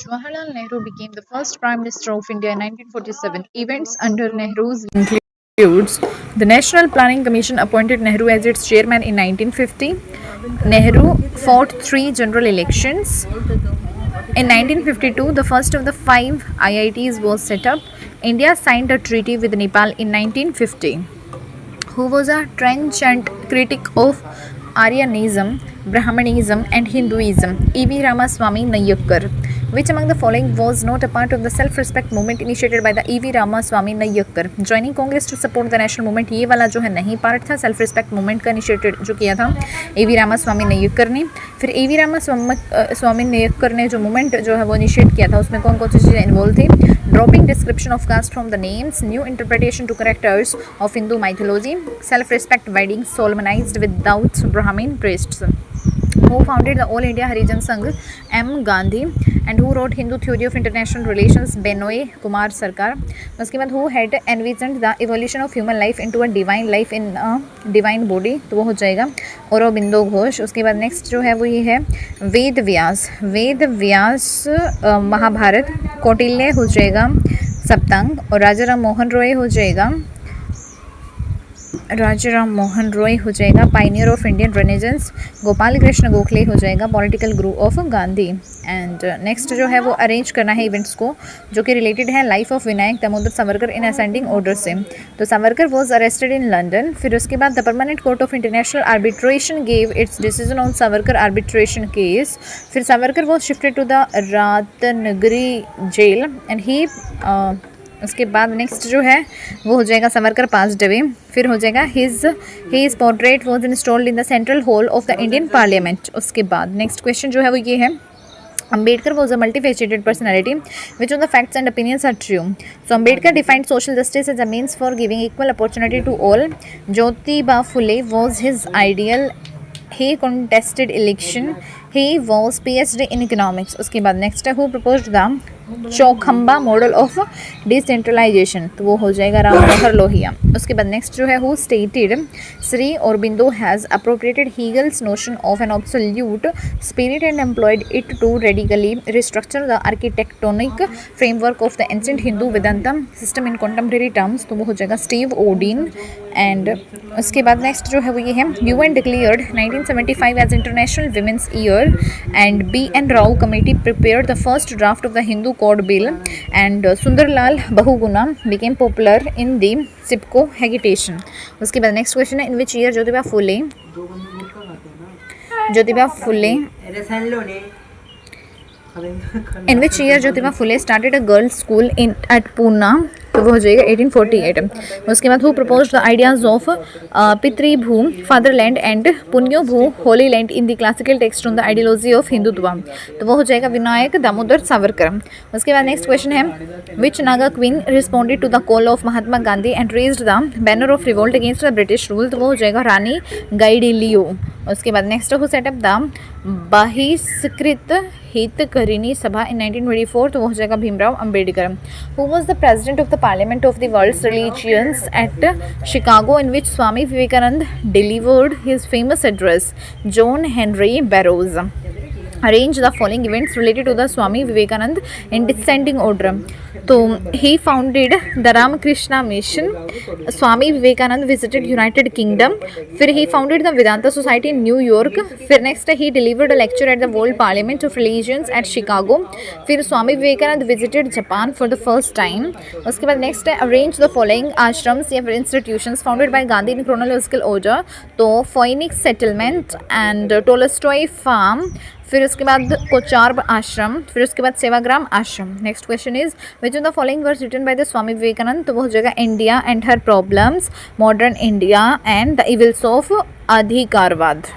Jawaharlal Nehru became the first Prime Minister of India in 1947. Events under Nehru's includes the National Planning Commission appointed Nehru as its chairman in 1950. Nehru fought 3 general elections. In 1952, the first of the 5 IITs was set up. India signed a treaty with Nepal in 1950. Who was a trenchant critic of Aryanism, Brahmanism and Hinduism? E.V. Ramaswamy Nayyakar. Which among the following was not a part of the self-respect movement initiated by the E.V. Ramaswamy Nayyakar? Joining Congress to support the national movement, ये वाला जो है नहीं part था self respect movement का initiated जो किया था E.V. रामास्वामी नैय्यकर ने. फिर E.V. रामास्वामी नैय्यकर ने जो मूवमेंट जो है वो इनिशिएट किया था उसमें कौन कौन सी चीज़ें इन्वॉल्व थी? Dropping description of caste from the names, new interpretation to characters of Hindu mythology, self respect wedding solemnized without Brahmin priests. Who founded the All India Harijan Sangh? M. Gandhi. And who wrote Hindu Theory of International Relations? Benoy Kumar Sarkar. उसके बाद who had envisioned the evolution of human life into a divine life in a divine body? तो वो हो जाएगा औरोबिंदो घोष. उसके बाद next जो है वो ये है वेद व्यास. वेद व्यास महाभारत. कौटिल्य हो जाएगा सप्तांग और राजा राम मोहन रॉय हो जाएगा pioneer of Indian renaissance. Gopal Krishna Gokhale हो जाएगा political Guru of Gandhi. And next जो है वो अरेंज करना है इवेंट्स को जो कि रिलेटेड है life of Vinayak Damodar Savarkar in ascending order से. तो Savarkar was arrested in London. फिर उसके बाद the permanent court of international arbitration gave its decision on Savarkar arbitration case. फिर Savarkar was shifted to the Ratnagiri jail and he उसके बाद नेक्स्ट जो है वो हो जाएगा सावरकर पास्ड अवे. फिर हो जाएगा his portrait was installed in the central hall of the Indian parliament. उसके बाद नेक्स्ट क्वेश्चन जो है वो ये है Ambedkar was a multifaceted personality. Which of the facts and opinions are true? So Ambedkar defined social justice as a means for giving equal opportunity to all. Jyotiba Phule was his ideal. He contested election. He was PhD in economics. उसके बाद next है who proposed the Chaukhamba model of decentralization. तो वो हो जाएगा राम मनोहर लोहिया. उसके बाद next जो है who stated Shri Aurobindo has appropriated Hegel's notion of an absolute spirit and employed it to radically restructure the architectonic framework of the ancient Hindu Vedanta system in contemporary terms. तो वो हो जाएगा स्टीव ओडिन. एंड उसके बाद नेक्स्ट जो है वो ये है UN declared 1975 as international women's year and B.N. Rao committee prepared the first draft of the Hindu code bill and Sundarlal Bahuguna became popular in the SIPCO agitation. उसके बाद next question है in which year Jyotiba Phule started a girls school at Pune. तो वो हो जाएगा 1848. उसके बाद who proposed the ideas of pitribhu fatherland and punyabhu holy land in the classical text on the ideology of Hindutva. तो वो हो जाएगा विनायक दामोदर सावरकर. उसके बाद नेक्स्ट क्वेश्चन है which Naga queen responded to the call of Mahatma Gandhi and raised the banner of revolt against the British rule. तो वो हो जाएगा रानी गाइडिलियो. उसके बाद नेक्स्ट हु सेटअप द बहिष्कृत हितकरिणी सभा इन 1924. तो वो हो जाएगा Bhimrao Ambedkar. Who was the president of the parliament of the world's religions at Chicago in which Swami Vivekananda delivered his famous address? John Henry Barrows. Arrange the following events related to the Swami Vivekanand in descending order. तो he founded the Ramakrishna Mission. Swami Vivekanand visited United Kingdom. फिर he founded the Vedanta Society in New York. फिर next he delivered a lecture at the World Parliament of Religions at Chicago. फिर Swami Vivekanand visited Japan for the first time. उसके बाद next है arrange the following ashrams या फिर institutions founded by Gandhi in chronological order. तो Phoenix Settlement and Tolstoy Farm. फिर उसके बाद कोचार आश्रम. फिर उसके बाद Sevagram ashram. Next question is which of the following was written by the Swami Vivekananda. तो वो हो जाएगा India and her problems, modern India and the evils of अधिकारवाद.